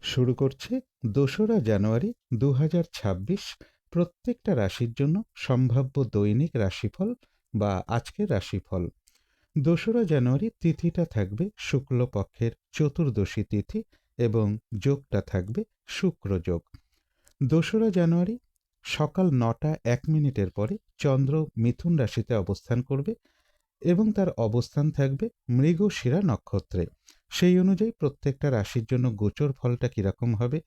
শুরু করছি ২রা জানুয়ারি ২০২৬ প্রত্যেকটা রাশির জন্য সম্ভাব্য দৈনিক রাশিফল বা আজকের রাশিফল। ২রা জানুয়ারি তিথিটা থাকবে শুক্লপক্ষের চতুর্দশী তিথি এবং যোগটা থাকবে শুক্র যোগ। ২রা জানুয়ারি সকাল ৯টা ১ মিনিটের পরে চন্দ্র মিথুন রাশিতে অবস্থান করবে এবং তার অবস্থান থাকবে মৃগশিরা নক্ষত্রে। সেই অনুযায়ী প্রত্যেকটা রাশির জন্য গোচর ফলটা কীরকম হবে,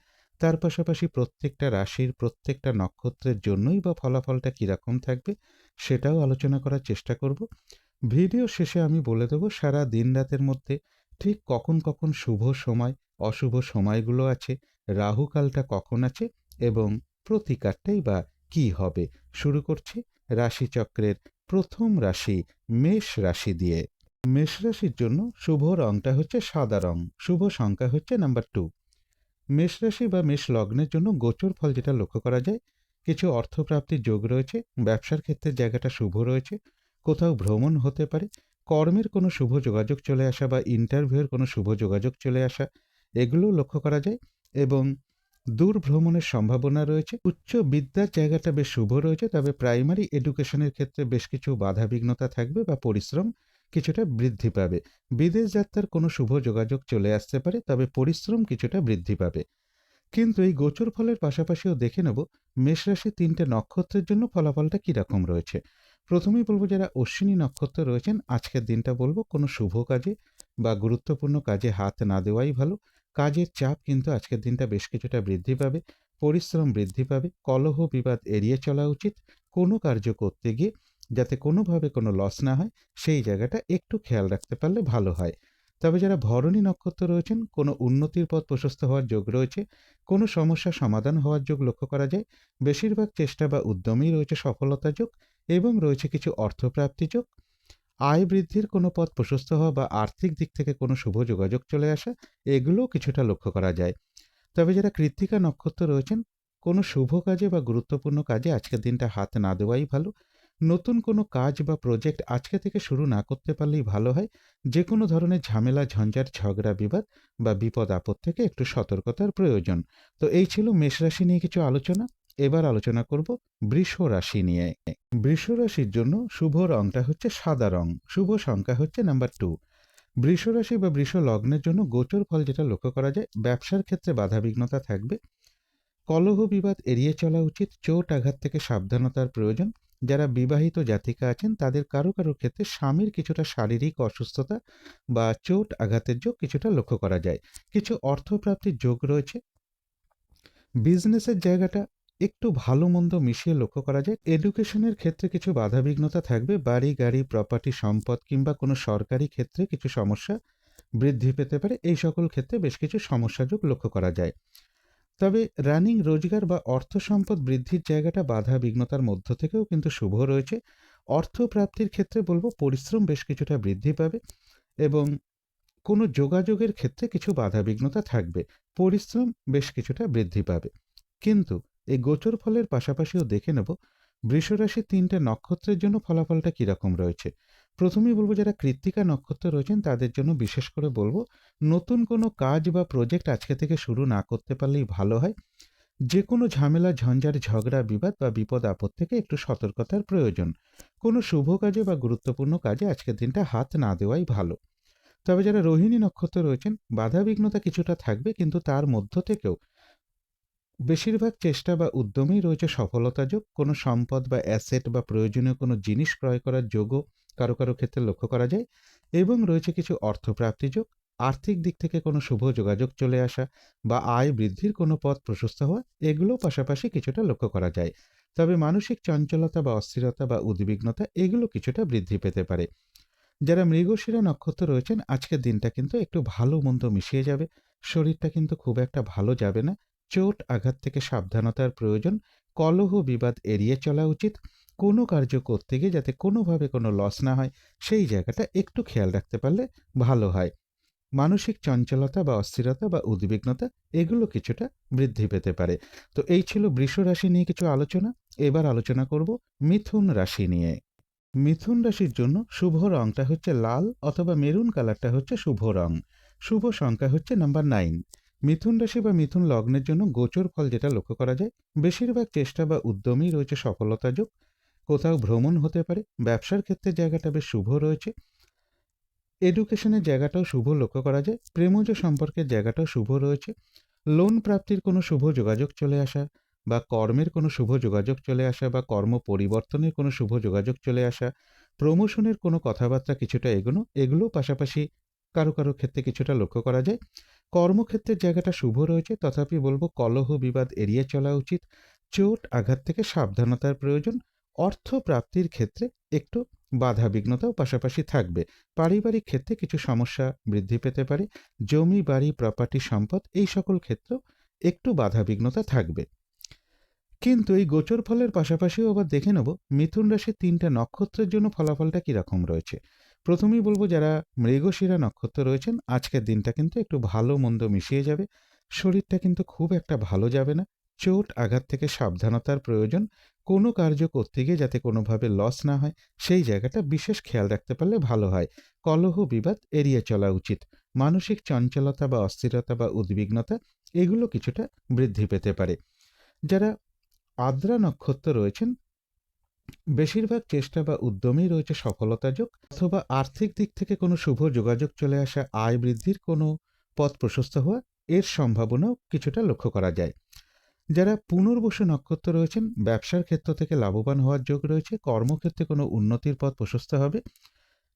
তার পাশাপাশি প্রত্যেকটা রাশির প্রত্যেকটা নক্ষত্রের জন্যই বা ফলাফলটা কীরকম থাকবে সেটাও আলোচনা করার চেষ্টা করব। ভিডিও শেষে আমি বলে দেব সারা দিন রাতের মধ্যে ঠিক কখন কখন শুভ সময় অশুভ সময়গুলো আছে, রাহুকালটা কখন আছে এবং প্রতিকারটাই বা কী হবে। শুরু করছি রাশিচক্রের প্রথম রাশি মেষ রাশি দিয়ে। মেষ রাশির জন্য শুভ রংটা হচ্ছে সাদা রং, শুভ সংখ্যা হচ্ছে নাম্বার 2। মেষ রাশি বা মেষ লগ্নের জন্য গোচর ফল যেটা লক্ষ্য করা যায়, কিছু অর্থপ্রাপ্তির যোগ রয়েছে, ব্যবসার ক্ষেত্রে জায়গাটা শুভ রয়েছে, কোথাও ভ্রমণ হতে পারে, কর্মের কোনো শুভ যোগাযোগ চলে আসা বা ইন্টারভিউয়ের কোনো শুভ যোগাযোগ চলে আসা, এগুলো লক্ষ্য করা যায়। এবং দূর ভ্রমণের সম্ভাবনা রয়েছে। উচ্চ বিদ্যার জায়গাটা বেশ শুভ রয়েছে, তবে প্রাইমারি এডুকেশনের ক্ষেত্রে বেশ কিছু বাধাবিঘ্নতা থাকবে বা পরিশ্রম কিছুটা বৃদ্ধি পাবে। বিদেশ যাত্রার কোনো শুভ যোগাযোগ চলে আসতে পারে, তবে পরিশ্রম কিছুটা বৃদ্ধি পাবে। কিন্তু এই গোচর ফলের পাশাপাশিও দেখে নেব মেষ রাশির ৩টে নক্ষত্রের জন্য ফলাফলটা কীরকম রয়েছে। প্রথমেই বলবো যারা অশ্বিনী নক্ষত্র রয়েছেন, আজকের দিনটা বলবো কোনো শুভ কাজে বা গুরুত্বপূর্ণ কাজে হাত না দেওয়াই ভালো। কাজের চাপ কিন্তু আজকের দিনটা বেশ কিছুটা বৃদ্ধি পাবে, পরিশ্রম বৃদ্ধি পাবে, কলহ বিবাদ এড়িয়ে চলা উচিত। কোনো কার্য করতে গিয়ে যাতে কোনোভাবে কোনো লস না হয় সেই জায়গাটা একটু খেয়াল রাখতে পারলে ভালো হয়। তবে যারা ভরণী নক্ষত্র রয়েছেন, কোনো উন্নতির পথ প্রশস্ত হওয়ার যোগ রয়েছে, কোনো সমস্যা সমাধান হওয়ার যোগ লক্ষ্য করা যায়। বেশিরভাগ চেষ্টা বা উদ্যমেই রয়েছে সফলতা যোগ এবং রয়েছে কিছু অর্থপ্রাপ্তি যোগ। আয় বৃদ্ধির কোনো পথ প্রশস্ত হওয়া বা আর্থিক দিক থেকে কোনো শুভ যোগাযোগ চলে আসা, এগুলোও কিছুটা লক্ষ্য করা যায়। তবে যারা কৃত্তিকা নক্ষত্র রয়েছেন, কোনো শুভ কাজে বা গুরুত্বপূর্ণ কাজে আজকের দিনটা হাত না দেওয়াই ভালো। নতুন কোনো কাজ বা প্রজেক্ট আজকে থেকে শুরু না করতে পারলেই ভালো হয়। যে কোনো ধরনের ঝামেলা ঝঞ্ঝাট ঝগড়া বিবাদ বা বিপদ আপদ থেকে একটু সতর্কতার প্রয়োজন। তো এই ছিল মেষ রাশি নিয়ে কিছু আলোচনা। এবার আলোচনা করব বৃষ রাশি নিয়ে। বৃষ রাশির জন্য শুভ রংটা হচ্ছে সাদা রং, শুভ সংখ্যা হচ্ছে নাম্বার 2। বৃষ রাশি বা বৃষ লগ্নের জন্য গোচর ফল যেটা লক্ষ্য করা যায়, ব্যবসার ক্ষেত্রে বাধাবিঘ্নতা থাকবে, কলহ বিবাদ এড়িয়ে চলা উচিত, চোট আঘাত থেকে সাবধানতার প্রয়োজন। যারা বিবাহিত জাতিকা আছেন তাদের কারো কারো ক্ষেত্রে স্বামীর কিছুটা শারীরিক অসুস্থতা বা চোট আঘাতের যোগ কিছুটা লক্ষ্য করা যায়। কিছু অর্থপ্রাপ্তির যোগ রয়েছে। বিজনেসের জায়গাটা একটু ভালো মন্দ মিশিয়ে লক্ষ্য করা যায়। এডুকেশনের ক্ষেত্রে কিছু বাধাবিঘ্নতা থাকবে, বাড়ি গাড়ি প্রপার্টি সম্পদ কিংবা কোনো সরকারি ক্ষেত্রে কিছু সমস্যা বৃদ্ধি পেতে পারে। এই সকল ক্ষেত্রে বেশ কিছু সমস্যা যোগ লক্ষ্য করা যায়। তবে রানিং রোজগার বা অর্থ সম্পদ বৃদ্ধির জায়গাটা বাধা বিঘ্নতার মধ্য থেকেও কিন্তু শুভ রয়েছে। অর্থ প্রাপ্তির ক্ষেত্রে বলবো পরিশ্রম বেশ কিছুটা বৃদ্ধি পাবে এবং কোনো যোগাযোগের ক্ষেত্রে কিছু বাধা বিঘ্নতা থাকবে, পরিশ্রম বেশ কিছুটা বৃদ্ধি পাবে। কিন্তু এই গোচর ফলের পাশাপাশিও দেখে নেব বৃষরাশির ৩টে নক্ষত্রের জন্য ফলাফলটা কীরকম রয়েছে। প্রথমেই বলবো যারা কৃত্তিকা নক্ষত্র রয়েছেন তাদের জন্য বিশেষ করে বলবো নতুন কোনো কাজ বা প্রজেক্ট আজকে থেকে শুরু না করতে পারলেই ভালো হয়। যে কোনো ঝামেলা ঝঞ্ঝাট ঝগড়া বিবাদ বা বিপদ আপদ থেকে একটু সতর্কতার প্রয়োজন। কোনো শুভ কাজে বা গুরুত্বপূর্ণ কাজে আজকের দিনটা হাত না দেওয়াই ভালো। তবে যারা রোহিণী নক্ষত্র রয়েছেন, বাধাবিঘ্নতা কিছুটা থাকবে, কিন্তু তার মধ্য থেকেও বেশিরভাগ চেষ্টা বা উদ্যমেই রয়েছে সফলতা যোগ। কোনো সম্পদ বা অ্যাসেট বা প্রয়োজনীয় কোনো জিনিস ক্রয় করার যোগও কারো কারো ক্ষেত্রে লক্ষ্য করা যায় এবং রয়েছে কিছু অর্থপ্রাপ্তি যোগ। আর্থিক দিক থেকে কোনো শুভ যোগাযোগ চলে আসা বা আয় বৃদ্ধির কোনো পথ প্রশস্ত হওয়া, এগুলো পাশাপাশি কিছুটা লক্ষ্য করা যায়। তবে মানসিক চঞ্চলতা বা অস্থিরতা বা উদ্বিগ্নতা এগুলো কিছুটা বৃদ্ধি পেতে পারে। যারা মৃগশিরা নক্ষত্র রয়েছেন, আজকের দিনটা কিন্তু একটু ভালো মন্দ মিশিয়ে যাবে। শরীরটা কিন্তু খুব একটা ভালো যাবে না। চোট আঘাত থেকে সাবধানতার প্রয়োজন। কলহ বিবাদ এড়িয়ে চলা উচিত। কোনো কার্য করতে গিয়ে যাতে কোনোভাবে কোনো লস না হয় সেই জায়গাটা একটু খেয়াল রাখতে পারলে ভালো হয়। মানসিক চঞ্চলতা বা অস্থিরতা বা উদ্বিগ্নতা এগুলো কিছুটা বৃদ্ধি পেতে পারে। তো এই ছিল বৃষ রাশি নিয়ে কিছু আলোচনা। এবার আলোচনা করব মিথুন রাশি নিয়ে। মিথুন রাশির জন্য শুভ রংটা হচ্ছে লাল অথবা মেরুন কালারটা হচ্ছে শুভ রং। শুভ সংখ্যা হচ্ছে নাম্বার 9। মিথুন রাশি বা মিথুন লগ্নের জন্য গোচর ফল যেটা লক্ষ্য করা যায়, বেশিরভাগ চেষ্টা বা উদ্যমেই রয়েছে সফলতা যোগ। কোথাও ভ্রমণ হতে পারে, ব্যবসার ক্ষেত্রে জায়গাটা বেশ শুভ রয়েছে, এডুকেশনের জায়গাটাও শুভ লক্ষ্য করা যায়, প্রেমজ সম্পর্কের জায়গাটাও শুভ রয়েছে, লোন প্রাপ্তির কোনো শুভ যোগাযোগ চলে আসা বা কর্মের কোনো শুভ যোগাযোগ চলে আসা বা কর্ম পরিবর্তনের কোনো শুভ যোগাযোগ চলে আসা, প্রমোশনের কোনো কথাবার্তা কিছুটা এগোনো, এগুলোও পাশাপাশি কারো কারো ক্ষেত্রে কিছুটা লক্ষ্য করা যায়। কর্মক্ষেত্রের জায়গাটা শুভ রয়েছে, তথাপি বলবো কলহ বিবাদ এড়িয়ে চলা উচিত, চোট আঘাত থেকে সাবধানতার প্রয়োজন। অর্থ প্রাপ্তির ক্ষেত্রে একটু বাধা বিঘ্নতাও পাশাপাশি থাকবে। পারিবারিক ক্ষেত্রে কিছু সমস্যা বৃদ্ধি পেতে পারে, জমি বাড়ি প্রপার্টি সম্পদ এই সকল ক্ষেত্রেও একটু বাধা বিঘ্নতা থাকবে। কিন্তু এই গোচর ফলের পাশাপাশিও আবার দেখে নেব মিথুন রাশির 3টা নক্ষত্রের জন্য ফলাফলটা কীরকম রয়েছে। প্রথমেই বলবো যারা মৃগশিরা নক্ষত্র রয়েছেন, আজকের দিনটা কিন্তু একটু ভালো মন্দ মিশিয়ে যাবে, শরীরটা কিন্তু খুব একটা ভালো যাবে না, চোট আঘাত থেকে সাবধানতার প্রয়োজন, কোনো কার্য করতে গিয়ে যাতে কোনোভাবে লস না হয় সেই জায়গাটা বিশেষ খেয়াল রাখতে পারলে ভালো হয়। কলহ বিবাদ এড়িয়ে চলা উচিত, মানসিক চঞ্চলতা বা অস্থিরতা বা উদ্বিগ্নতা এগুলো কিছুটা বৃদ্ধি পেতে পারে। যারা আদ্রা নক্ষত্র রয়েছেন, বেশিরভাগ চেষ্টা বা উদ্যমেই রয়েছে সফলতা যোগ, অথবা আর্থিক দিক থেকে কোনো শুভ যোগাযোগ চলে আসা, আয় বৃদ্ধির কোনো পথ প্রশস্ত হওয়া এর সম্ভাবনাও কিছুটা লক্ষ্য করা যায়। যারা পুনর্বসু নক্ষত্র রয়েছেন, ব্যবসার ক্ষেত্র থেকে লাভবান হওয়ার যোগ রয়েছে, কর্মক্ষেত্রে কোনো উন্নতির পথ প্রশস্ত হবে,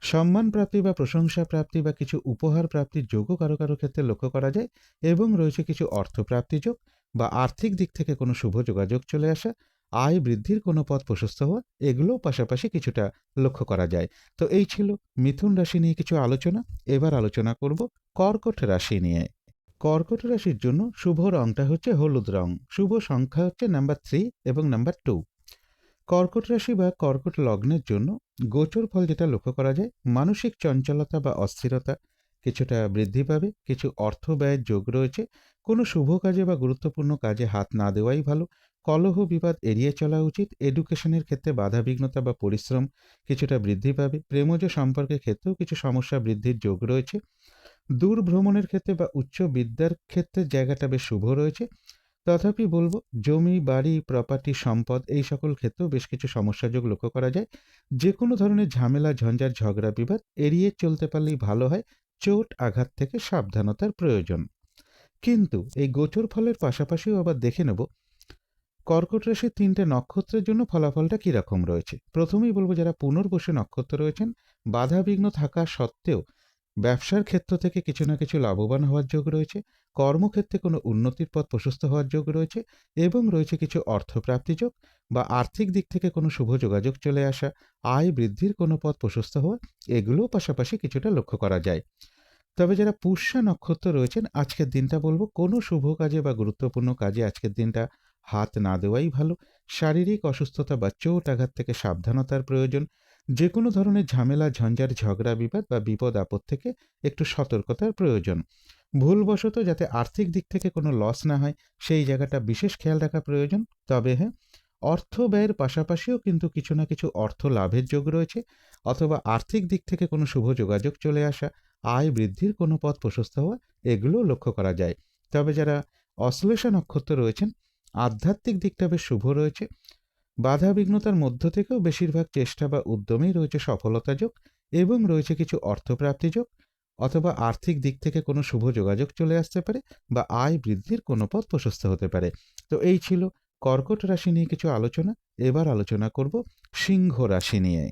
সম্মান প্রাপ্তি বা প্রশংসা প্রাপ্তি বা কিছু উপহার প্রাপ্তির যোগও কারো কারো ক্ষেত্রে লক্ষ্য করা যায়, এবং রয়েছে কিছু অর্থপ্রাপ্তি যোগ বা আর্থিক দিক থেকে কোনো শুভ যোগাযোগ চলে আসা, আয় বৃদ্ধির কোনো পথ প্রশস্ত হওয়া এগুলোও পাশাপাশি কিছুটা লক্ষ্য করা যায়। তো এই ছিল মিথুন রাশি নিয়ে কিছু আলোচনা। এবার আলোচনা করব কর্কট রাশি নিয়ে। কর্কট রাশির জন্য শুভ রংটা হচ্ছে হলুদ রং, শুভ সংখ্যা হচ্ছে নাম্বার 3 এবং নাম্বার 2। কর্কট রাশি বা কর্কট লগ্নের জন্য গোচর ফল যেটা লক্ষ্য করা যায়, মানসিক চঞ্চলতা বা অস্থিরতা কিছুটা বৃদ্ধি পাবে, কিছু অর্থ ব্যয়ের যোগ রয়েছে, কোনো শুভ কাজে বা গুরুত্বপূর্ণ কাজে হাত না দেওয়াই ভালো, কলহ বিবাদ এড়িয়ে চলা উচিত, এডুকেশনের ক্ষেত্রে বাধাবিঘ্নতা বা পরিশ্রম কিছুটা বৃদ্ধি পাবে, প্রেমজ সম্পর্কের ক্ষেত্রেও কিছু সমস্যা বৃদ্ধির যোগ রয়েছে, দূর ভ্রমণের ক্ষেত্রে বা উচ্চ বিদ্যার ক্ষেত্রে জায়গাটা বেশ শুভ রয়েছে, তথাপি বলবো জমি বাড়ি প্রপার্টি সম্পদ এই সকল ক্ষেত্রেও বেশ কিছু সমস্যাযোগ লক্ষ্য করা যায়। যে কোনো ধরনের ঝামেলা ঝঞ্ঝাট ঝগড়া বিবাদ এড়িয়ে চলতে পারলেই ভালো হয়, চোট আঘাত থেকে সাবধানতার প্রয়োজন। কিন্তু এই গোচর ফলের পাশাপাশিও আবার দেখে নেব কর্কট রাশির 3টে নক্ষত্রের জন্য ফলাফলটা কীরকম রয়েছে। প্রথমেই বলবো যারা পুনর্বসু নক্ষত্র রয়েছেন, বাধা বিঘ্ন থাকা সত্ত্বেও ব্যবসার ক্ষেত্র থেকে কিছু না কিছু লাভবান হওয়ার যোগ রয়েছে, কর্মক্ষেত্রে কোনো উন্নতির পথ প্রশস্ত হওয়ার যোগ রয়েছে, এবং রয়েছে কিছু অর্থপ্রাপ্তি যোগ বা আর্থিক দিক থেকে কোনো শুভ যোগাযোগ চলে আসা, আয় বৃদ্ধির কোনো পথ প্রশস্ত হওয়া এগুলোও পাশাপাশি কিছুটা লক্ষ্য করা যায়। তবে যারা পুষ্যা নক্ষত্র রয়েছেন, আজকের দিনটা বলবো কোনো শুভ কাজে বা গুরুত্বপূর্ণ কাজে আজকের দিনটা হাত না দেওয়াই ভালো, শারীরিক অসুস্থতা বা চোট আঘাত থেকে সাবধানতার প্রয়োজন, যে কোনো ধরনের ঝামেলা ঝঞ্ঝাট ঝগড়া বিবাদ বা বিপদ আপদ থেকে একটু সতর্কতার প্রয়োজন, ভুলবশত যাতে আর্থিক দিক থেকে কোনো লস না হয় সেই জায়গাটা বিশেষ খেয়াল রাখা প্রয়োজন। তবে হ্যাঁ, অর্থ ব্যয়ের পাশাপাশিও কিন্তু কিছু না কিছু অর্থ লাভের যোগ রয়েছে, অথবা আর্থিক দিক থেকে কোনো শুভ যোগাযোগ চলে আসা, আয় বৃদ্ধির কোনো পথ প্রশস্ত হওয়া এগুলো লক্ষ্য করা যায়। তবে যারা অশ্লেষা নক্ষত্র রয়েছেন, আধ্যাত্মিক দিকটা বেশ শুভ রয়েছে, বাধা বিঘ্নতার মধ্য থেকেও বেশিরভাগ চেষ্টা বা উদ্যমেই রয়েছে সফলতা যোগ, এবং রয়েছে কিছু অর্থপ্রাপ্তি যোগ, অথবা আর্থিক দিক থেকে কোনো শুভ যোগাযোগ চলে আসতে পারে বা আয় বৃদ্ধির কোনো পথ প্রশস্ত হতে পারে। তো এই ছিল কর্কট রাশি নিয়ে কিছু আলোচনা। এবার আলোচনা করব সিংহ রাশি নিয়ে।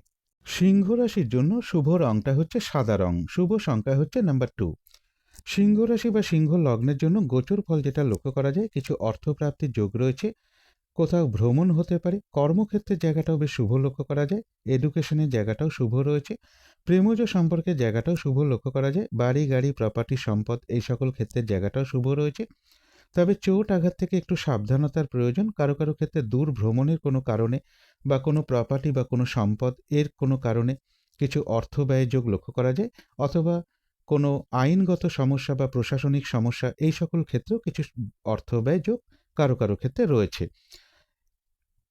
সিংহ রাশির জন্য শুভ রংটা হচ্ছে সাদা রং, শুভ সংখ্যা হচ্ছে নাম্বার 2। সিংহ রাশি বা সিংহ লগ্নের জন্য গোচর ফল যেটা লক্ষ্য করা যায়, কিছু অর্থপ্রাপ্তির যোগ রয়েছে, কোথাও ভ্রমণ হতে পারে, কর্মক্ষেত্রের জায়গাটাও বেশ শুভ লক্ষ্য করা যায়, এডুকেশনের জায়গাটাও শুভ রয়েছে, প্রেমজ সম্পর্কের জায়গাটাও শুভ লক্ষ্য করা যায়, বাড়ি গাড়ি প্রপার্টি সম্পদ এই সকল ক্ষেত্রের জায়গাটাও শুভ রয়েছে। তবে চোট আঘাত থেকে একটু সাবধানতার প্রয়োজন, কারো কারো ক্ষেত্রে দূর ভ্রমণের কোনো কারণে বা কোনো প্রপার্টি বা কোনো সম্পদ এর কোনো কারণে কিছু অর্থ ব্যয় যোগ লক্ষ্য করা যায়, অথবা কোনো আইনগত সমস্যা বা প্রশাসনিক সমস্যা এই সকল ক্ষেত্রেও কিছু অর্থ ব্যয় যোগ কারো কারো ক্ষেত্রে রয়েছে।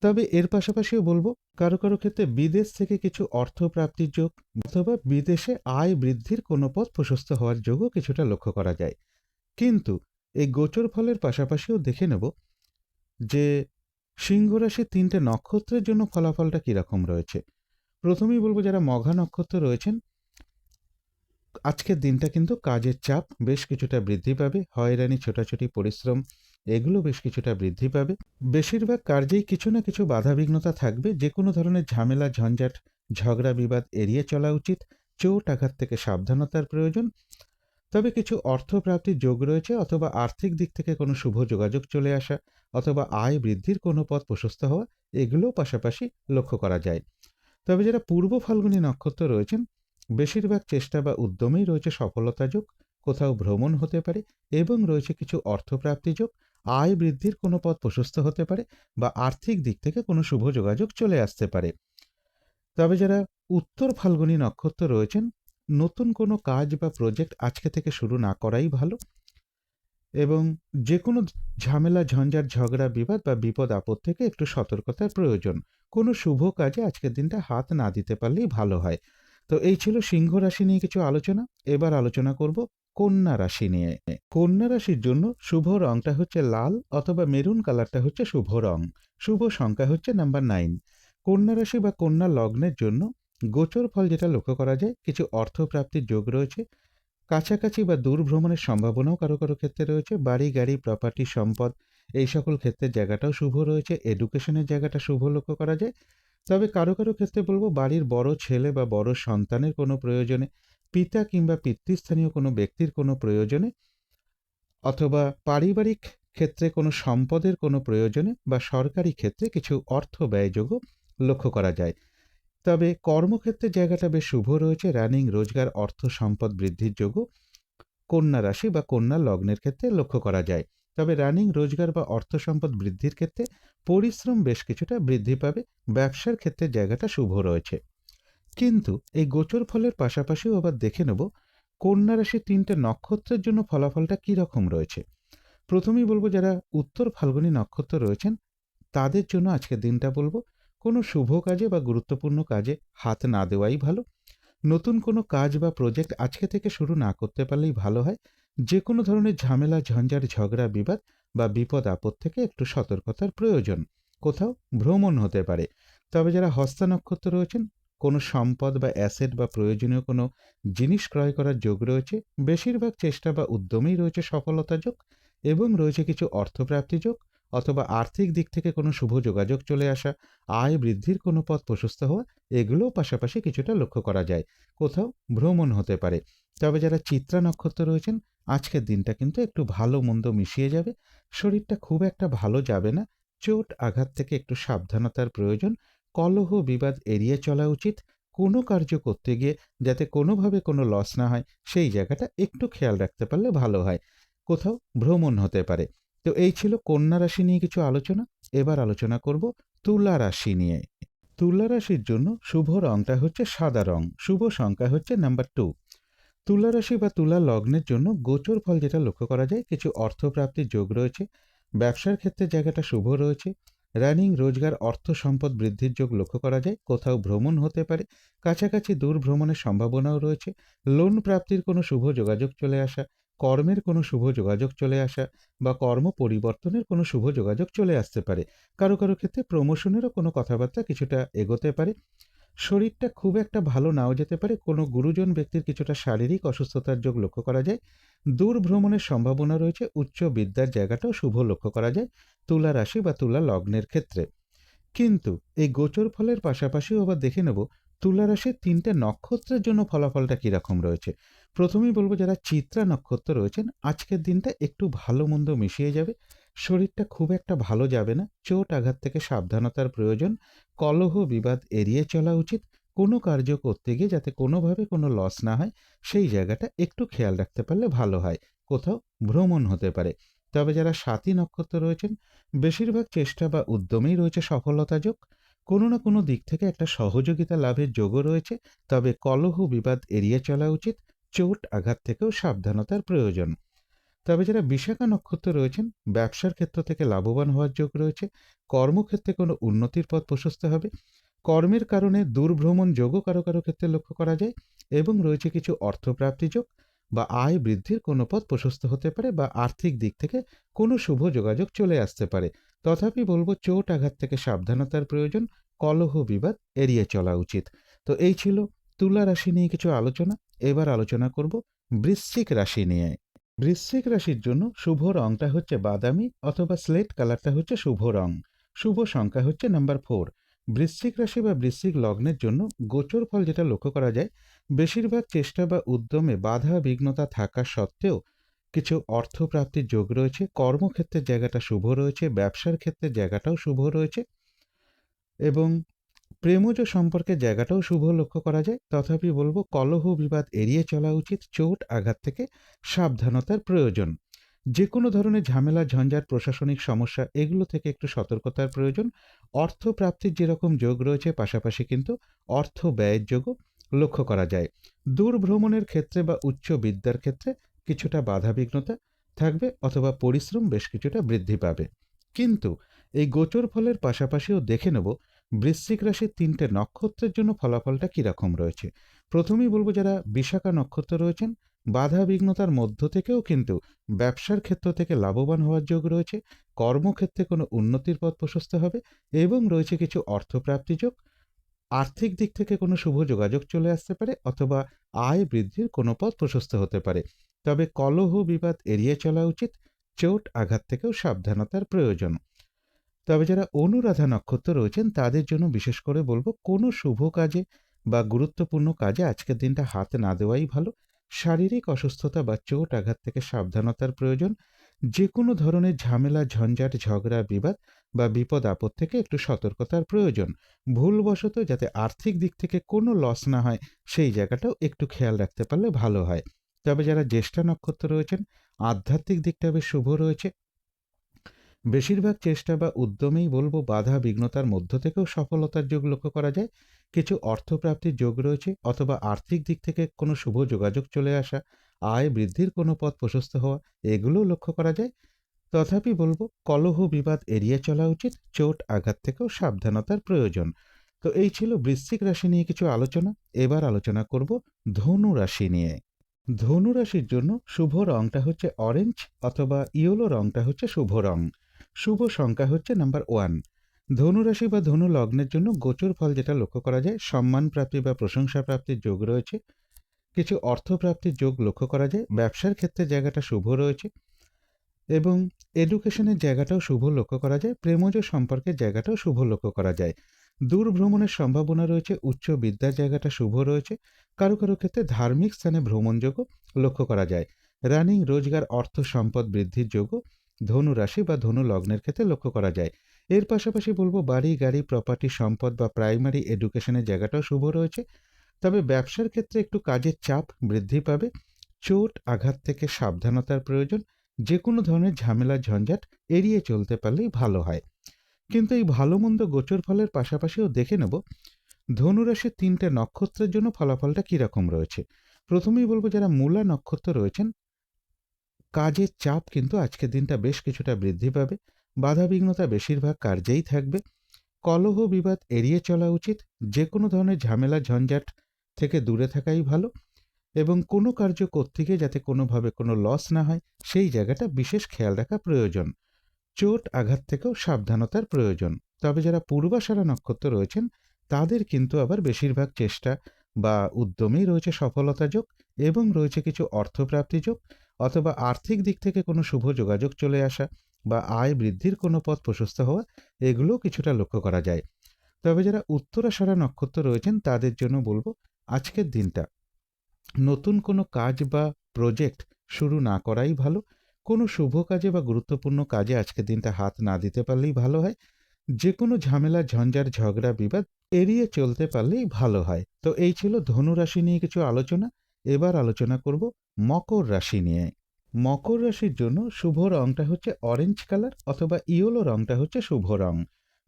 তবে এর পাশাপাশিও বলবো কারো কারো ক্ষেত্রে বিদেশ থেকে কিছু অর্থ প্রাপ্তির যোগ, অথবা বিদেশে আয় বৃদ্ধির কোনো পথ প্রশস্ত হওয়ার যোগও কিছুটা লক্ষ্য করা যায়। কিন্তু এই গোচর ফলের পাশাপাশিও দেখে নেব যে সিংহ রাশির ৩টে নক্ষত্রের জন্য ফলাফলটা কীরকম রয়েছে। প্রথমেই বলব, যারা মঘা নক্ষত্র রয়েছেন, আজকের দিনটা কিন্তু কাজের চাপ বেশ কিছুটা বৃদ্ধি পাবে, হয়রানি, ছোটাছুটি, পরিশ্রম এগুলো বেশ কিছুটা বৃদ্ধি পাবে। বেশিরভাগ কার্যেই কিছু না কিছু বাধাবিঘ্নতা থাকবে। যে কোনো ধরনের ঝামেলা, ঝঞ্ঝাট, ঝগড়া বিবাদ এড়িয়ে চলা উচিত। চোট আঘাত থেকে সাবধানতার প্রয়োজন। তবে কিছু অর্থপ্রাপ্তির যোগ রয়েছে, অথবা আর্থিক দিক থেকে কোনো শুভ যোগাযোগ চলে আসা, অথবা আয় বৃদ্ধির কোনো পথ প্রশস্ত হওয়া, এগুলোও পাশাপাশি লক্ষ্য করা যায়। তবে যারা পূর্ব ফাল্গুনী নক্ষত্র রয়েছেন, বেশিরভাগ চেষ্টা বা উদ্যমেই রয়েছে সফলতা যোগ, কোথাও ভ্রমণ হতে পারে, এবং রয়েছে কিছু অর্থপ্রাপ্তি যোগ, আয় বৃদ্ধির কোনো পথ প্রশস্ত হতে পারে, বা আর্থিক দিক থেকে কোনো শুভ যোগাযোগ চলে আসতে পারে। তবে যারা উত্তর ফাল্গুনী নক্ষত্র রয়েছেন, নতুন কোনো কাজ বা প্রজেক্ট আজকে থেকে শুরু না করাই ভালো, এবং যে কোনো ঝামেলা, ঝঞ্ঝাট, ঝগড়া, বিবাদ বা বিপদ আপদ থেকে একটু সতর্কতার প্রয়োজন। কোনো শুভ কাজে আজকের দিনটা হাত না দিতে পারলেই ভালো হয়। তো এই ছিল সিংহ রাশি নিয়ে কিছু আলোচনা। এবার আলোচনা করব কন্যা রাশি নিয়ে। কন্যা রাশির জন্য শুভ রংটা হচ্ছে লাল, অথবা মেরুন কালারটা হচ্ছে শুভ রং। শুভ সংখ্যা হচ্ছে নাম্বার 9। কন্যা রাশি বা কন্যা লগ্নের জন্য গোচর ফল যেটা লক্ষ্য করা যায়, কিছু অর্থপ্রাপ্তির যোগ রয়েছে। কাছাকাছি বা দূর ভ্রমণের সম্ভাবনাও কারো কারো ক্ষেত্রে রয়েছে। বাড়ি, গাড়ি, প্রপার্টি, সম্পদ এই সকল ক্ষেত্রের জায়গাটাও শুভ রয়েছে। এডুকেশনের জায়গাটা শুভ লক্ষ্য করা যায়। তবে কারো কারো ক্ষেত্রে বলবো, বাড়ির বড় ছেলে বা বড় সন্তানের কোনো প্রয়োজনে, পিতা কিংবা পিতৃস্থানীয় কোনো ব্যক্তির কোনো প্রয়োজনে, অথবা পারিবারিক ক্ষেত্রে কোনো সম্পদের কোনো প্রয়োজনে, বা সরকারি ক্ষেত্রে কিছু অর্থ ব্যয়যোগও লক্ষ্য করা যায়। তবে কর্মক্ষেত্রের জায়গাটা বেশ শুভ রয়েছে। রানিং, রোজগার, অর্থ সম্পদ বৃদ্ধির যোগও কন্যা রাশি বা কন্যা লগ্নের ক্ষেত্রে লক্ষ্য করা যায়। তবে রানিং, রোজগার বা অর্থ সম্পদ বৃদ্ধির ক্ষেত্রে পরিশ্রম বেশ কিছুটা বৃদ্ধি পাবে। ব্যবসার ক্ষেত্রে জায়গাটা শুভ রয়েছে। কিন্তু এই গোচর ফলের পাশাপাশিও আবার দেখে নেব কন্যা রাশির 3টে নক্ষত্রের জন্য ফলাফলটা কী রকম রয়েছে। প্রথমেই বলবো, যারা উত্তর ফাল্গুনী নক্ষত্র রয়েছেন, তাদের জন্য আজকের দিনটা বলবো কোনো শুভ কাজে বা গুরুত্বপূর্ণ কাজে হাত না দেওয়াই ভালো। নতুন কোনো কাজ বা প্রজেক্ট আজকে থেকে শুরু না করতে পারলেই ভালো হয়। যে কোনো ধরনের ঝামেলা, ঝঞ্ঝাট, ঝগড়া, বিবাদ বা বিপদ আপদ থেকে একটু সতর্কতার প্রয়োজন। কোথাও ভ্রমণ হতে পারে। তবে যারা হস্তা নক্ষত্র রয়েছেন, কোনো সম্পদ বা অ্যাসেট বা প্রয়োজনীয় কোনো জিনিস ক্রয় করার যোগ রয়েছে। বেশিরভাগ চেষ্টা বা উদ্যমেই রয়েছে সফলতা যোগ, এবং রয়েছে কিছু অর্থপ্রাপ্তি যোগ, অথবা আর্থিক দিক থেকে কোনো শুভ যোগাযোগ চলে আসা, আয় বৃদ্ধির কোনো পথ প্রশস্ত হওয়া, এগুলোও পাশাপাশি কিছুটা লক্ষ্য করা যায়। কোথাও ভ্রমণ হতে পারে। তবে যারা চিত্রা নক্ষত্র রয়েছেন, আজকের দিনটা কিন্তু একটু ভালো মন্দ মিশিয়ে যাবে। শরীরটা খুব একটা ভালো যাবে না। চোট আঘাত থেকে একটু সাবধানতার প্রয়োজন। কলহ বিবাদ এড়িয়ে চলা উচিত। কোনো কার্য করতে গিয়ে যাতে কোনোভাবে কোনো লস না হয়, সেই জায়গাটা একটু খেয়াল রাখতে পারলে ভালো হয়। কোথাও ভ্রমণ হতে পারে। তো এই ছিল কন্যা রাশি নিয়ে কিছু আলোচনা। এবার আলোচনা করব তুলা রাশি নিয়ে। তুলা রাশির জন্য শুভ রংটা হচ্ছে সাদা রং। শুভ সংখ্যা হচ্ছে নাম্বার 2। তুলা রাশি বা তুলা লগ্নের জন্য গোচর ফল যেটা লক্ষ্য করা যায়, কিছু অর্থপ্রাপ্তির যোগ রয়েছে। ব্যবসার ক্ষেত্রে জায়গাটা শুভ রয়েছে। রানিং, রোজগার, অর্থ সম্পদ বৃদ্ধির যোগ লক্ষ্য করা যায়। কোথাও ভ্রমণ হতে পারে। কাছাকাছি দূর ভ্রমণের সম্ভাবনাও রয়েছে। লোন প্রাপ্তির কোনো শুভ যোগাযোগ চলে আসা, কর্মের কোনো শুভ যোগাযোগ চলে আসা, বা কর্ম পরিবর্তনের কোনো শুভ যোগাযোগ চলে আসতে পারে। কারো কারো ক্ষেত্রে প্রমোশনেরও কোনো কথাবার্তা কিছুটা এগোতে পারে। শরীরটা খুব একটা ভালো নাও যেতে পারে। কোনো গুরুজন ব্যক্তির কিছুটা শারীরিক অসুস্থতার যোগ লক্ষ্য করা যায়। দূর ভ্রমণের সম্ভাবনা রয়েছে। উচ্চ বিদ্যার জায়গাটাও শুভ লক্ষ্য করা যায় তুলা রাশি বা তুলা লগ্নের ক্ষেত্রে। কিন্তু এই গোচর ফলের পাশাপাশিও আবার দেখে নেব তুলা রাশির 3টে নক্ষত্রের জন্য ফলাফলটা কীরকম রয়েছে। প্রথমেই বলবো, যারা চিত্রা নক্ষত্র রয়েছেন, আজকের দিনটা একটু ভালো মন্দ মিশিয়ে যাবে। শরীরটা খুব একটা ভালো যাবে না। চোট আঘাত থেকে সাবধানতার প্রয়োজন। কলহ বিবাদ এড়িয়ে চলা উচিত। কোনো কার্য করতে গিয়ে যাতে কোনোভাবে কোনো লস না হয়, সেই জায়গাটা একটু খেয়াল রাখতে পারলে ভালো হয়। কোথাও ভ্রমণ হতে পারে। তবে যারা স্বাতী নক্ষত্র রয়েছেন, বেশিরভাগ চেষ্টা বা উদ্যমেই রয়েছে সফলতা যোগ। কোনো না কোনো দিক থেকে একটা সহযোগিতা লাভের যোগও রয়েছে। তবে কলহ বিবাদ এড়িয়ে চলা উচিত। চোট আঘাত থেকেও সাবধানতার প্রয়োজন। তবে যারা বিশাখা নক্ষত্র রয়েছেন, ব্যবসার ক্ষেত্র থেকে লাভবান হওয়ার যোগ রয়েছে। কর্মক্ষেত্রে কোনো উন্নতির পথ প্রশস্ত হবে। কর্মের কারণে দূর ভ্রমণ যোগও কারো কারো ক্ষেত্রে লক্ষ্য করা যায়, এবং রয়েছে কিছু অর্থপ্রাপ্তি যোগ। বা আয় বৃদ্ধির কোনো পথ প্রশস্ত হতে পারে, বা আর্থিক দিক থেকে কোনো শুভ যোগাযোগ চলে আসতে পারে। তথাপি বলবো চোট আঘাত থেকে সাবধানতার প্রয়োজন, কলহ বিবাদ এড়িয়ে চলা উচিত। তো এই ছিল তুলা রাশি নিয়ে কিছু আলোচনা। এবার আলোচনা করব বৃশ্চিক রাশি নিয়ে। বৃশ্চিক রাশির জন্য শুভ রংটা হচ্ছে বাদামি অথবা স্লেট কালারটা হচ্ছে শুভ রং। শুভ সংখ্যা হচ্ছে নাম্বার 4। বৃশ্চিক রাশি বা বৃশ্চিক লগ্নের জন্য গোচর ফল যেটা লক্ষ্য করা যায়, বেশিরভাগ চেষ্টা বা উদ্যমে বাধা বিঘ্নতা থাকা সত্ত্বেও কিছু অর্থপ্রাপ্তির যোগ রয়েছে। কর্মক্ষেত্রের জায়গাটা শুভ রয়েছে, ব্যবসার ক্ষেত্রের জায়গাটাও শুভ রয়েছে, এবং প্রেমজ সম্পর্কের জায়গাটাও শুভ লক্ষ্য করা যায়। তথাপি বলবো কলহ বিবাদ এড়িয়ে চলা উচিত, চোট আঘাত থেকে সাবধানতার প্রয়োজন। যে কোনো ধরনের ঝামেলা ঝঞ্ঝাট প্রশাসনিক সমস্যা এগুলো থেকে একটু সতর্কতার প্রয়োজন। অর্থপ্রাপ্তির যেরকম যোগ রয়েছে, পাশাপাশি কিন্তু অর্থ ব্যয়ের যোগও লক্ষ্য করা যায়। দূর ভ্রমণের ক্ষেত্রে বা উচ্চ বিদ্যার ক্ষেত্রে কিছুটা বাধাবিঘ্নতা থাকবে, অথবা পরিশ্রম বেশ কিছুটা বৃদ্ধি পাবে। কিন্তু এই গোচর ফলের পাশাপাশিও দেখে নেব বৃশ্চিক রাশির 3টে নক্ষত্রের জন্য ফলাফলটা কীরকম রয়েছে। প্রথমেই বলবো যারা বিশাখা নক্ষত্র রয়েছেন, বাধা বিঘ্নতার মধ্য থেকেও কিন্তু ব্যবসার ক্ষেত্র থেকে লাভবান হওয়ার যোগ রয়েছে। কর্মক্ষেত্রে কোনো উন্নতির পথ প্রশস্ত হবে, এবং রয়েছে কিছু অর্থপ্রাপ্তি যোগ। আর্থিক দিক থেকে কোনো শুভ যোগাযোগ চলে আসতে পারে, অথবা আয় বৃদ্ধির কোনো পথ প্রশস্ত হতে পারে। তবে কলহ বিবাদ এড়িয়ে চলা উচিত, চোট আঘাত থেকেও সাবধানতার প্রয়োজন। তবে যারা অনুরাধা নক্ষত্র রয়েছেন তাদের জন্য বিশেষ করে বলবো কোনো শুভ কাজে বা গুরুত্বপূর্ণ কাজে আজকের দিনটা হাত না দেওয়াই ভালো। শারীরিক অসুস্থতা বা চোট আঘাত থেকে সাবধানতার প্রয়োজন। যে কোনো ধরনের ঝামেলা ঝঞ্ঝাট ঝগড়া বিবাদ বা বিপদ আপদ থেকে একটু সতর্কতার প্রয়োজন। ভুলবশত যাতে আর্থিক দিক থেকে কোনো লস না হয় সেই জায়গাটাও একটু খেয়াল রাখতে পারলে ভালো হয়। তবে যারা জ্যেষ্ঠা নক্ষত্র রয়েছেন, আধ্যাত্মিক দিকটা বেশ শুভ রয়েছে। বেশিরভাগ চেষ্টা বা উদ্যমেই বলবো বাধা বিঘ্নতার মধ্য থেকেও সফলতার যোগ লক্ষ্য করা যায়। কিছু অর্থপ্রাপ্তির যোগ রয়েছে, অথবা আর্থিক দিক থেকে কোনো শুভ যোগাযোগ চলে আসা, আয় বৃদ্ধির কোনো পথ প্রশস্ত হওয়া এগুলোও লক্ষ্য করা যায়। তথাপি বলবো কলহ বিবাদ এড়িয়ে চলা উচিত, চোট আঘাত থেকেও সাবধানতার প্রয়োজন। তো এই ছিল বৃশ্চিক রাশি নিয়ে কিছু আলোচনা। এবার আলোচনা করব ধনু রাশি নিয়ে। ধনু রাশির জন্য শুভ রংটা হচ্ছে অরেঞ্জ, অথবা ইয়েলো রংটা হচ্ছে শুভ রং। শুভ সংখ্যা হচ্ছে নাম্বার 1। ধনু রাশি বা ধনু লগ্নের জন্য গোচর ফল যেটা লক্ষ্য করা যায়, সম্মান প্রাপ্তি বা প্রশংসা প্রাপ্তির যোগ রয়েছে। কিছু অর্থপ্রাপ্তির যোগ লক্ষ্য করা যায়। ব্যবসার ক্ষেত্রে জায়গাটা শুভ রয়েছে, এবং এডুকেশনের জায়গাটাও শুভ লক্ষ্য করা যায়। প্রেমজ সম্পর্কের জায়গাটাও শুভ লক্ষ্য করা যায়। দূর ভ্রমণের সম্ভাবনা রয়েছে, উচ্চ বিদ্যার জায়গাটা শুভ রয়েছে। কারো কারো ক্ষেত্রে ধার্মিক স্থানে ভ্রমণযোগও লক্ষ্য করা যায়। রানিং রোজগার অর্থ সম্পদ বৃদ্ধির যোগও ধনু রাশি বা ধনু লগ্নের ক্ষেত্রে লক্ষ্য করা যায়। এর পাশাপাশি বলবো বাড়ি গাড়ি প্রপার্টি সম্পদ বা প্রাইমারি এডুকেশনের জায়গাটাও শুভ রয়েছে। তবে ব্যবসার ক্ষেত্রে একটু কাজের চাপ বৃদ্ধি পাবে। চোট আঘাত থেকে সাবধানতার প্রয়োজন। যে কোনো ধরনের ঝামেলা ঝঞ্ঝাট এড়িয়ে চলতে পারলেই ভালো হয়। কিন্তু এই ভালো মন্দ গোচর ফলের পাশাপাশিও দেখে নেব ধনুরাশির 3টে নক্ষত্রের জন্য ফলাফলটা কীরকম রয়েছে। প্রথমেই বলবো যারা মূলা নক্ষত্র রয়েছেন, কাজের চাপ কিন্তু আজকের দিনটা বেশ কিছুটা বৃদ্ধি পাবে। বাধাবিঘ্নতা বেশিরভাগ কার্যেই থাকবে। কলহ বিবাদ এড়িয়ে চলা উচিত। যে কোনো ধরনের ঝামেলা ঝঞ্ঝাট থেকে দূরে থাকাই ভালো, এবং কোনো কার্য করতে গিয়ে যাতে কোনোভাবে কোনো লস না হয় সেই জায়গাটা বিশেষ খেয়াল রাখা প্রয়োজন। চোট আঘাত থেকেও সাবধানতার প্রয়োজন। তবে যারা পূর্বাষাঢ়া নক্ষত্র রয়েছেন তাদের কিন্তু আবার বেশিরভাগ চেষ্টা বা উদ্যমেই রয়েছে সফলতা যোগ, এবং রয়েছে কিছু অর্থপ্রাপ্তি যোগ, অথবা আর্থিক দিক থেকে কোনো শুভ যোগাযোগ চলে আসা বা আয় বৃদ্ধির কোনো পথ প্রশস্ত হওয়া এগুলোও কিছুটা লক্ষ্য করা যায়। তবে যারা উত্তরাষাঢ়া নক্ষত্র রয়েছেন তাদের জন্য বলবো আজকের দিনটা নতুন কোনো কাজ বা প্রজেক্ট শুরু না করাই ভালো। কোনো শুভ কাজে বা গুরুত্বপূর্ণ কাজে আজকের দিনটা হাত না দিতে পারলেই ভালো হয়। যে কোনো ঝামেলা ঝঞ্ঝাট ঝগড়া বিবাদ এড়িয়ে চলতে পারলেই ভালো হয়। তো এই ছিল ধনু রাশি নিয়ে কিছু আলোচনা। এবার আলোচনা করব মকর রাশি নিয়ে। মকর রাশির জন্য শুভ রংটা হচ্ছে অরেঞ্জ কালার, অথবা ইয়েলো রংটা হচ্ছে শুভ রং।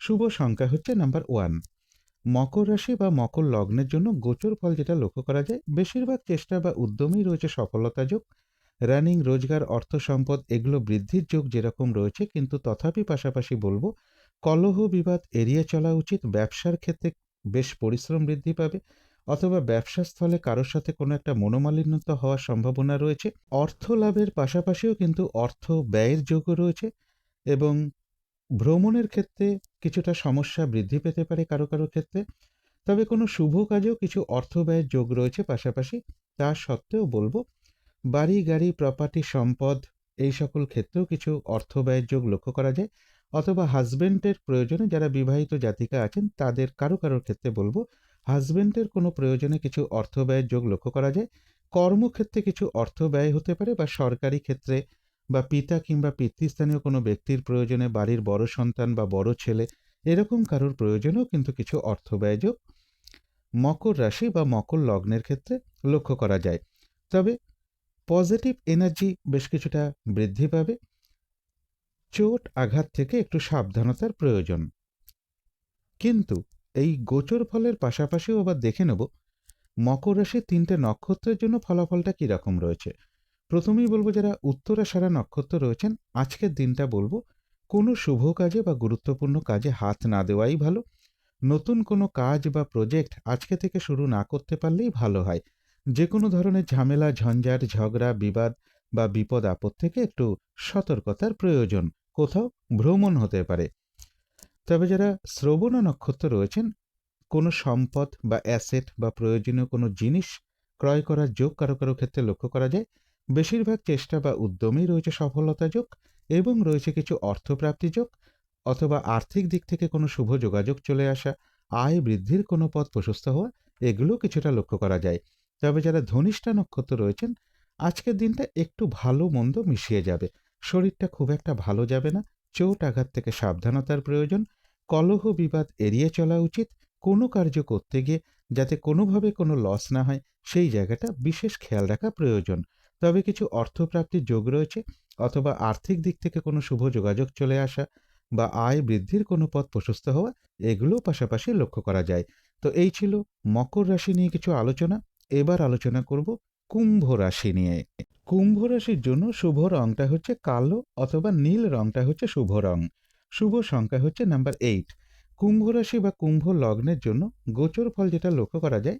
শুভ সংখ্যা হচ্ছে নাম্বার 1। মকর রাশি বা মকর লগ্নের জন্য গোচর ফল যেটা লক্ষ্য করা যায়, বেশিরভাগ চেষ্টা বা উদ্যমেই রয়েছে সফলতা যোগ। রানিং রোজগার অর্থ সম্পদ এগুলো বৃদ্ধির যোগ যেরকম রয়েছে, কিন্তু তথাপি পাশাপাশি বলবো কলহ বিবাদ এড়িয়ে চলা উচিত। ব্যবসার ক্ষেত্রে বেশ পরিশ্রম বৃদ্ধি পাবে। অথবা ব্যবসা স্থলে কারোর সাথে কোনো একটা মনোমালিন্য হওয়ার সম্ভাবনা রয়েছে। অর্থ লাভের পাশাপাশিও কিন্তু অর্থ ব্যয়ের যোগও রয়েছে এবং ভ্রমণের ক্ষেত্রে কিছুটা সমস্যা বৃদ্ধি পেতে পারে কারো কারো ক্ষেত্রে। তবে কোনো শুভ কাজেও কিছু অর্থ ব্যয়ের যোগ রয়েছে পাশাপাশি। তা সত্ত্বেও বলব, বাড়ি গাড়ি প্রপার্টি সম্পদ এই সকল ক্ষেত্রেও কিছু অর্থ ব্যয়ের যোগ লক্ষ্য করা যায়। অথবা হাজবেন্ডের প্রয়োজনে যারা বিবাহিত জাতিকা আছেন তাদের কারো কারোর ক্ষেত্রে বলবো হাজবেন্ডের কোনো প্রয়োজনে কিছু অর্থ ব্যয়ের যোগ লক্ষ্য করা যায়। কর্মক্ষেত্রে কিছু অর্থ ব্যয় হতে পারে বা সরকারি ক্ষেত্রে বা পিতা কিংবা পিতৃস্থানীয় কোনো ব্যক্তির প্রয়োজনে বাড়ির বড় সন্তান বা বড় ছেলে এরকম কারোর প্রয়োজনেও কিন্তু কিছু অর্থ ব্যয় যোগ মকর রাশি বা মকর লগ্নের ক্ষেত্রে লক্ষ্য করা যায়। তবে পজিটিভ এনার্জি বেশ কিছুটা বৃদ্ধি পাবে। চোট আঘাত থেকে একটু সাবধানতার প্রয়োজন। কিন্তু এই গোচর ফলের পাশাপাশিও আবার দেখে নেব মকর রাশির 3টে নক্ষত্রের জন্য ফলাফলটা কীরকম রয়েছে। প্রথমেই বলবো যারা উত্তরাষাঢ়া নক্ষত্র রয়েছেন আজকের দিনটা বলবো কোনো শুভ কাজে বা গুরুত্বপূর্ণ কাজে হাত না দেওয়াই ভালো। নতুন কোনো কাজ বা প্রজেক্ট আজকে থেকে শুরু না করতে পারলেই ভালো হয়। যে কোনো ধরনের ঝামেলা ঝঞ্ঝাট ঝগড়া বিবাদ বা বিপদ আপদ থেকে একটু সতর্কতার প্রয়োজন। কোথাও ভ্রমণ হতে পারে। তবে যারা শ্রবণা নক্ষত্র রয়েছেন কোনো সম্পদ বা অ্যাসেট বা প্রয়োজনীয় কোনো জিনিস ক্রয় করার যোগ কারো কারো ক্ষেত্রে লক্ষ্য করা যায়। বেশিরভাগ চেষ্টা বা উদ্যমেই রয়েছে সফলতা যোগ এবং রয়েছে কিছু অর্থপ্রাপ্তি যোগ অথবা আর্থিক দিক থেকে কোনো শুভ যোগাযোগ চলে আসা, আয় বৃদ্ধির কোনো পথ প্রশস্ত হওয়া, এগুলো কিছুটা লক্ষ্য করা যায়। তবে যারা ধনিষ্ঠা নক্ষত্র রয়েছেন আজকের দিনটা একটু ভালো মন্দ মিশিয়ে যাবে। শরীরটা খুব একটা ভালো যাবে না। চোট আঘাত থেকে সাবধানতার প্রয়োজন। কলহ বিবাদ এড়িয়ে চলা উচিত। কোনো কার্য করতে গিয়ে যাতে কোনোভাবে কোনো লস না হয় সেই জায়গাটা বিশেষ খেয়াল রাখা প্রয়োজন। তবে কিছু অর্থপ্রাপ্তির যোগ রয়েছে অথবা আর্থিক দিক থেকে কোনো শুভ যোগাযোগ চলে আসা বা আয় বৃদ্ধির কোনো পথ প্রশস্ত হওয়া, এগুলোও পাশাপাশি লক্ষ্য করা যায়। তো এই ছিল মকর রাশি নিয়ে কিছু আলোচনা। এবার আলোচনা করব কুম্ভ রাশি নিয়ে। কুম্ভ রাশির জন্য শুভ রংটা হচ্ছে কালো অথবা নীল রংটা হচ্ছে শুভ রং। শুভ সংখ্যা হচ্ছে নাম্বার 8। কুম্ভ রাশি বা কুম্ভ লগ্নের জন্য গোচর ফল যেটা লক্ষ্য করা যায়,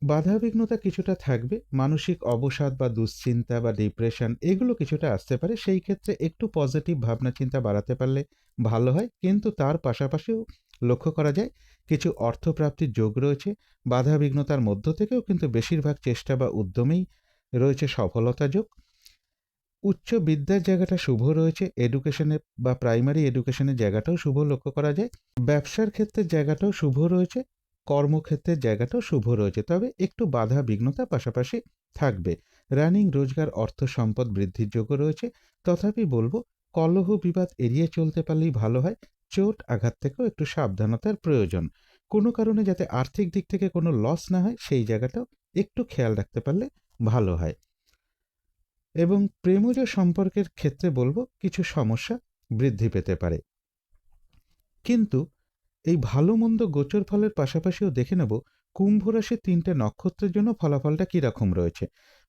বাধাবিঘ্নতা কিছুটা থাকবে। মানসিক অবসাদ বা দুশ্চিন্তা বা ডিপ্রেশন এগুলো কিছুটা আসতে পারে। সেই ক্ষেত্রে একটু পজিটিভ ভাবনা চিন্তা বাড়াতে পারলে ভালো হয়। কিন্তু তার পাশাপাশিও লক্ষ্য করা যায় কিছু অর্থপ্রাপ্তির যোগ রয়েছে। বাধাবিঘ্নতার মধ্য থেকেও কিন্তু বেশিরভাগ চেষ্টা বা উদ্যমেই রয়েছে সফলতা যোগ। উচ্চ বিদ্যার জায়গাটা শুভ রয়েছে। এডুকেশনে বা প্রাইমারি এডুকেশনের জায়গাটাও শুভ লক্ষ্য করা যায়। ব্যবসার ক্ষেত্রের জায়গাটাও শুভ রয়েছে। কর্মক্ষেত্রের জায়গাটাও শুভ রয়েছে। তবে একটু বাধা বিঘ্নতা পাশাপাশি থাকবে। রানিং রোজগার অর্থ সম্পদ বৃদ্ধির যোগ্য রয়েছে। তথাপি বলবো কলহ বিবাদ এড়িয়ে চলতে পারলেই ভালো হয়। চোট আঘাত থেকেও একটু সাবধানতার প্রয়োজন। কোনো কারণে যাতে আর্থিক দিক থেকে কোনো লস না হয় সেই জায়গাটাও একটু খেয়াল রাখতে পারলে ভালো হয়। এবং প্রেমজ সম্পর্কের ক্ষেত্রে বলবো কিছু সমস্যা বৃদ্ধি পেতে পারে। কিন্তু এই ভালো মন্দ গোচর ফলের পাশাপাশিও দেখে নেব কুম্ভ রাশির 3টে নক্ষত্রের জন্য ফলাফলটা কীরকম রয়েছে।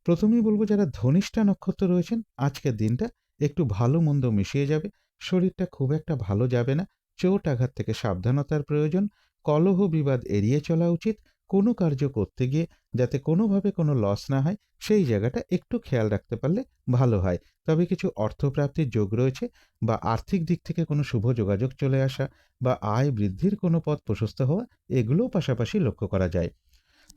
প্রথমেই বলবো যারা ধনিষ্ঠা নক্ষত্র রয়েছেন আজকের দিনটা একটু ভালো মন্দ মিশিয়ে যাবে। শরীরটা খুব একটা ভালো যাবে না। চোট আঘাত থেকে সাবধানতার প্রয়োজন। কলহ বিবাদ এড়িয়ে চলা উচিত। কোনো কার্য করতে গিয়ে যাতে কোনোভাবে কোনো লস না হয় সেই জায়গাটা একটু খেয়াল রাখতে পারলে ভালো হয়। তবে কিছু অর্থপ্রাপ্তির যোগ রয়েছে বা আর্থিক দিক থেকে কোনো শুভ যোগাযোগ চলে আসা বা আয় বৃদ্ধির কোনো পথ প্রশস্ত হওয়া, এগুলোও পাশাপাশি লক্ষ্য করা যায়।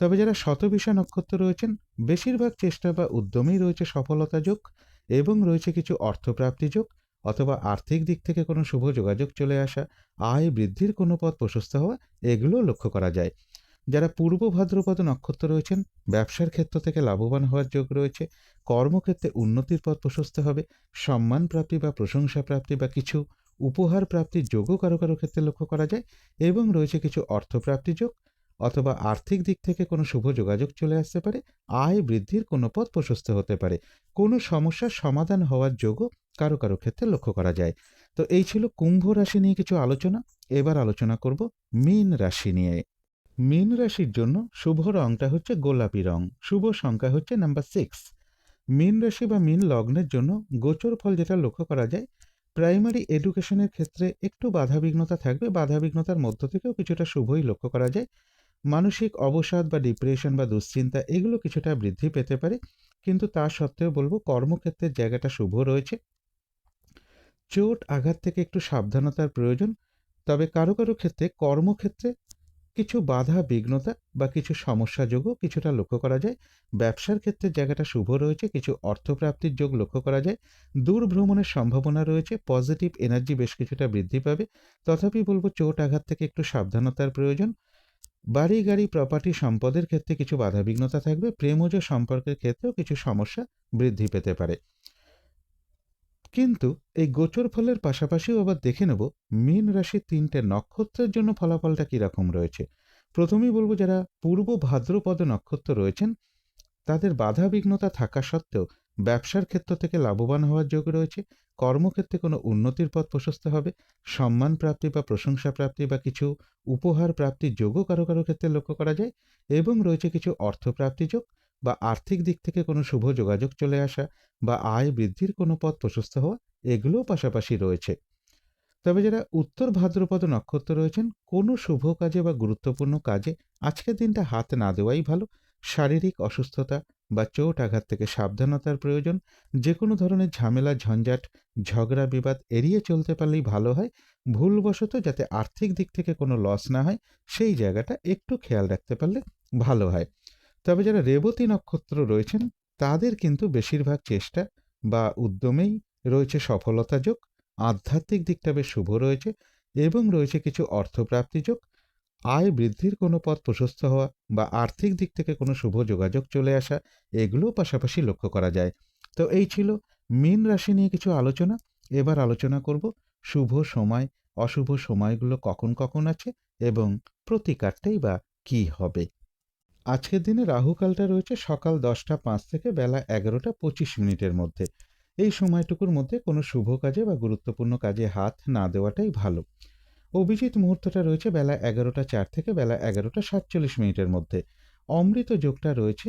তবে যারা শতবিষা নক্ষত্র রয়েছেন বেশিরভাগ চেষ্টা বা উদ্যমেই রয়েছে সফলতা যোগ এবং রয়েছে কিছু অর্থপ্রাপ্তি যোগ অথবা আর্থিক দিক থেকে কোনো শুভ যোগাযোগ চলে আসা, আয় বৃদ্ধির কোনো পথ প্রশস্ত হওয়া, এগুলোও লক্ষ্য করা যায়। যারা পূর্ব ভাদ্রপদ নক্ষত্র রয়েছেন ব্যবসার ক্ষেত্র থেকে লাভবান হওয়ার যোগ রয়েছে। কর্মক্ষেত্রে উন্নতির পথ প্রশস্ত হবে। সম্মান প্রাপ্তি বা প্রশংসা প্রাপ্তি বা কিছু উপহার প্রাপ্তির যোগও কারো কারো ক্ষেত্রে লক্ষ্য করা যায় এবং রয়েছে কিছু অর্থপ্রাপ্তি যোগ অথবা আর্থিক দিক থেকে কোনো শুভ যোগাযোগ চলে আসতে পারে। আয় বৃদ্ধির কোনো পথ প্রশস্ত হতে পারে। কোনো সমস্যার সমাধান হওয়ার যোগও কারো কারো ক্ষেত্রে লক্ষ্য করা যায়। তো এই ছিল কুম্ভ রাশি নিয়ে কিছু আলোচনা। এবার আলোচনা করব মীন রাশি নিয়ে। মীন রাশির জন্য শুভ রংটা হচ্ছে গোলাপি রং। শুভ সংখ্যা হচ্ছে নাম্বার 6। মীন রাশি বা মীন লগ্নের জন্য গোচর ফল যেটা লক্ষ্য করা যায়, প্রাইমারি এডুকেশনের ক্ষেত্রে একটু বাধাবিঘ্নতা থাকবে। বাধাবিঘ্নতার মধ্য থেকেও কিছুটা শুভই লক্ষ্য করা যায়। মানসিক অবসাদ বা ডিপ্রেশন বা দুশ্চিন্তা এগুলো কিছুটা বৃদ্ধি পেতে পারে, কিন্তু তা সত্ত্বেও বলবো কর্মক্ষেত্রের জায়গাটা শুভ রয়েছে। চোট আঘাত থেকে একটু সাবধানতার প্রয়োজন। তবে কারো কারো ক্ষেত্রে কর্মক্ষেত্রে কিছু বাধা বিঘ্নতা বা কিছু সমস্যা যোগও কিছুটা লক্ষ্য করা যায়। ব্যবসার ক্ষেত্রে জায়গাটা শুভ রয়েছে, কিছু অর্থপ্রাপ্তির যোগ লক্ষ্য করা যায়। দূর ভ্রমণের সম্ভাবনা রয়েছে, পজিটিভ এনার্জি বেশ কিছুটা বৃদ্ধি পাবে। তথাপি বলবো চোট আঘাত থেকে একটু সাবধানতার প্রয়োজন। বাড়ি গাড়ি প্রপার্টি সম্পদের ক্ষেত্রে কিছু বাধাবিঘ্নতা থাকবে। প্রেমজ সম্পর্কের ক্ষেত্রেও কিছু সমস্যা বৃদ্ধি পেতে পারে। কিন্তু এই গোচর ফলের পাশাপাশিও আবার দেখে নেব মীন রাশির ৩টে নক্ষত্রের জন্য ফলাফলটা কীরকম রয়েছে। প্রথমেই বলবো যারা পূর্ব ভাদ্রপদ নক্ষত্র রয়েছেন তাদের বাধা বিঘ্নতা থাকা সত্ত্বেও ব্যবসার ক্ষেত্র থেকে লাভবান হওয়ার যোগ রয়েছে। কর্মক্ষেত্রে কোনো উন্নতির পথ প্রশস্ত হবে। সম্মান প্রাপ্তি বা প্রশংসা প্রাপ্তি বা কিছু উপহার প্রাপ্তির যোগও কারো কারো ক্ষেত্রে লক্ষ্য করা যায়, এবং রয়েছে কিছু অর্থপ্রাপ্তি যোগ বা আর্থিক দিক থেকে কোনো শুভ যোগাযোগ চলে আসা বা আয় বৃদ্ধির কোনো পথ প্রশস্ত হওয়া, এগুলোও পাশাপাশি রয়েছে। তবে যারা উত্তর ভাদ্রপদ নক্ষত্র রয়েছেন কোনো শুভ কাজে বা গুরুত্বপূর্ণ কাজে আজকের দিনটা হাত না দেওয়াই ভালো। শারীরিক অসুস্থতা বা চোট আঘাত থেকে সাবধানতার প্রয়োজন। যে কোনো ধরনের ঝামেলা ঝঞ্ঝাট ঝগড়া বিবাদ এড়িয়ে চলতে পারলেই ভালো হয়। ভুলবশত যাতে আর্থিক দিক থেকে কোনো লস না হয় সেই জায়গাটা একটু খেয়াল রাখতে পারলে ভালো হয়। তবে যারা রেবতী নক্ষত্র রয়েছেন তাদের কিন্তু বেশিরভাগ চেষ্টা বা উদ্যমেই রয়েছে সফলতা যোগ। আধ্যাত্মিক দিকটা বেশ শুভ রয়েছে, এবং রয়েছে কিছু অর্থপ্রাপ্তি যোগ। আয় বৃদ্ধির কোনো পথ প্রশস্ত হওয়া বা আর্থিক দিক থেকে কোনো শুভ যোগাযোগ চলে আসা, এগুলোও পাশাপাশি লক্ষ্য করা যায়। তো এই ছিল মীন রাশি নিয়ে কিছু আলোচনা। এবার আলোচনা করব শুভ সময় অশুভ সময়গুলো কখন কখন আছে এবং প্রতিকারটাই বা কী হবে। আজকের দিনে রাহুকালটা রয়েছে সকাল 10টা 5 থেকে বেলা 11টা 25 মিনিটের মধ্যে। এই সময়টুকুর মধ্যে কোনো শুভ কাজে বা গুরুত্বপূর্ণ কাজে হাত না দেওয়াটাই ভালো। অভিজিৎ মুহূর্তটা রয়েছে বেলা 11টা 4 থেকে বেলা 11টা 47 মিনিটের মধ্যে। অমৃত যোগটা রয়েছে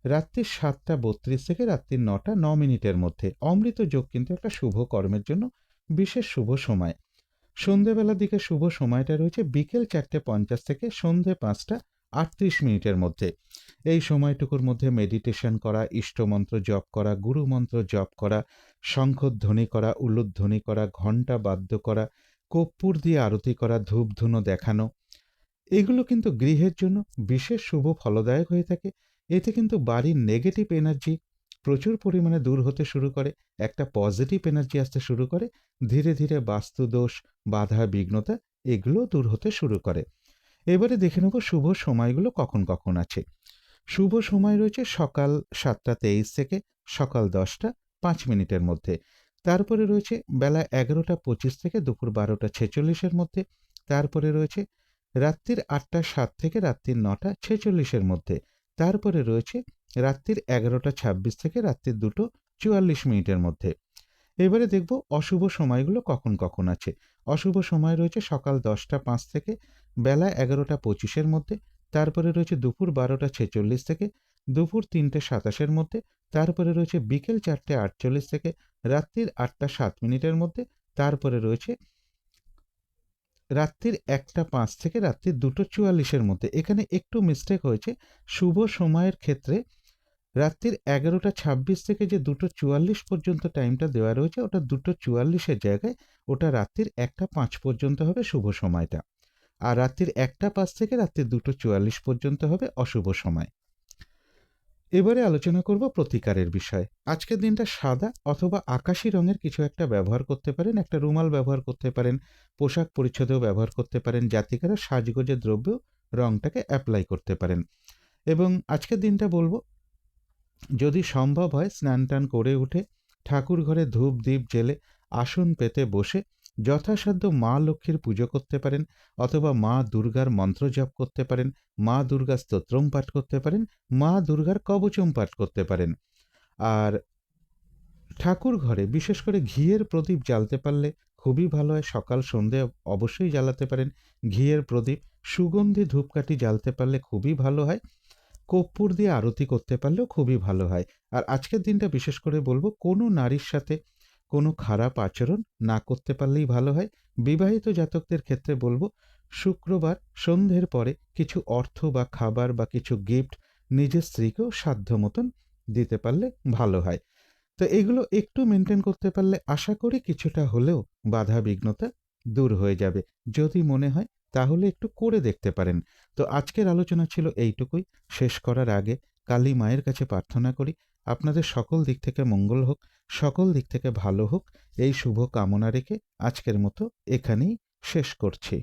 রাত্রি 7টা 32 থেকে রাত্রি 9টা 9 মিনিটের মধ্যে। অমৃত যোগ কিন্তু একটা শুভ কর্মের জন্য বিশেষ শুভ সময়। সন্ধেবেলার দিকে শুভ সময়টা রয়েছে বিকেল 4টে 50 থেকে সন্ধে 5টা 38 মিনিটের মধ্যে। এই সময়টুকুর মধ্যে মেডিটেশন করা, ইষ্টমন্ত্র জপ করা, গুরুমন্ত্র জপ করা, শঙ্খধ্বনি করা, উলুধ্বনি করা, ঘণ্টা বাদ্য করা, কর্পূর দিয়ে আরতি করা, ধূপধুনো দেখানো, এগুলো কিন্তু গৃহের জন্য বিশেষ শুভ ফলদায়ক হয়ে থাকে। এতে কিন্তু বাড়ির নেগেটিভ এনার্জি প্রচুর পরিমাণে দূর হতে শুরু করে, একটা পজিটিভ এনার্জি আসতে শুরু করে। ধীরে ধীরে বাস্তুদোষ বাধা বিঘ্নতা এগুলো দূর হতে শুরু করে। এবারে দেখে নেব শুভ সময়গুলো কখন কখন আছে। শুভ সময় রয়েছে সকাল 7টা 23 থেকে সকাল 10টা 5 মিনিটের মধ্যে। তারপরে রয়েছে বেলা 11টা 25 থেকে দুপুর 12টা 46-এর মধ্যে। তারপরে রয়েছে রাত্রির 8টা 7 থেকে রাত্রির 9টা 46-এর মধ্যে। তারপরে রয়েছে রাত্রির 11টা 26 থেকে রাত্রির 2টো 44 মিনিটের মধ্যে। এবারে দেখব অশুভ সময়গুলো কখন কখন আছে। অশুভ সময় রয়েছে সকাল 10টা 5 থেকে বেলা 11টা 25-এর মধ্যে। তারপরে রয়েছে দুপুর 12টা 46 থেকে দুপুর 3টে 27-এর মধ্যে। তারপরে রয়েছে বিকেল 4টে 48 থেকে রাত্রির 8টা 7 মিনিটের মধ্যে। তারপরে রয়েছে রাত্রির 1টা 5 থেকে রাত্রির 2টো 44-এর মধ্যে। এখানে একটু মিস্টেক হয়েছে। শুভ সময়ের ক্ষেত্রে রাত্রির 11টা 26 থেকে যে 2টো 44 পর্যন্ত টাইমটা দেওয়া রয়েছে ওটা 2টো 44-এর জায়গায় ওটা রাত্রির 1টা 5 পর্যন্ত হবে শুভ সময়টা, আর রাত্রির 1টা 5 থেকে রাত্রির 2টো 44 পর্যন্ত হবে অশুভ সময়। এবারে আলোচনা করব প্রতিকারের বিষয়। আজকের দিনটা সাদা অথবা আকাশি রঙের কিছু একটা ব্যবহার করতে পারেন। একটা রুমাল ব্যবহার করতে পারেন, পোশাক পরিচ্ছদেও ব্যবহার করতে পারেন, জাতিকারা সাজগোজের দ্রব্যেও রঙটাকে অ্যাপ্লাই করতে পারেন। এবং আজকের দিনটা বলবো যদি সম্ভব হয় স্নান টান করে উঠে ঠাকুর ঘরে ধূপ দ্বীপ জেলে আসন পেতে বসে যথাসাধ্য মা লক্ষ্মীর পুজো করতে পারেন, অথবা মা দুর্গার মন্ত্র জপ করতে পারেন, মা দুর্গা স্তোত্রম পাঠ করতে পারেন, মা দুর্গার কবচম পাঠ করতে পারেন। আর ঠাকুর ঘরে বিশেষ করে ঘিয়ের প্রদীপ জ্বালতে পারলে খুবই ভালো হয়। সকাল সন্ধে অবশ্যই জ্বালাতে পারেন ঘিয়ের প্রদীপ। সুগন্ধি ধূপকাঠি জ্বালতে পারলে খুবই ভালো হয়। কর্পূর দিয়ে আরতি করতে পারলেও খুবই ভালো হয়। আর আজকের দিনটা বিশেষ করে বলবো কোনো নারীর সাথে কোনো খারাপ আচরণ না করতে পারলেই ভালো হয়। বিবাহিত জাতকদের ক্ষেত্রে বলবো শুক্রবার সন্ধ্যের পরে কিছু অর্থ বা খাবার বা কিছু গিফট নিজের স্ত্রীকেও সাধ্য মতন দিতে পারলে ভালো হয়। তো এগুলো একটু মেনটেন করতে পারলে আশা করি কিছুটা হলেও বাধা বিঘ্নতা দূর হয়ে যাবে। যদি মনে হয় তাহলে একটু করে দেখতে পারেন। তো আজকের আলোচনা ছিল এইটুকুই। শেষ করার আগে কালী মায়ের কাছে প্রার্থনা করি আপনাদের সকল দিক থেকে মঙ্গল হোক, সকল দিক থেকে ভালো হোক, এই শুভ কামনা রেখে আজকের মতো এখানেই শেষ করছি।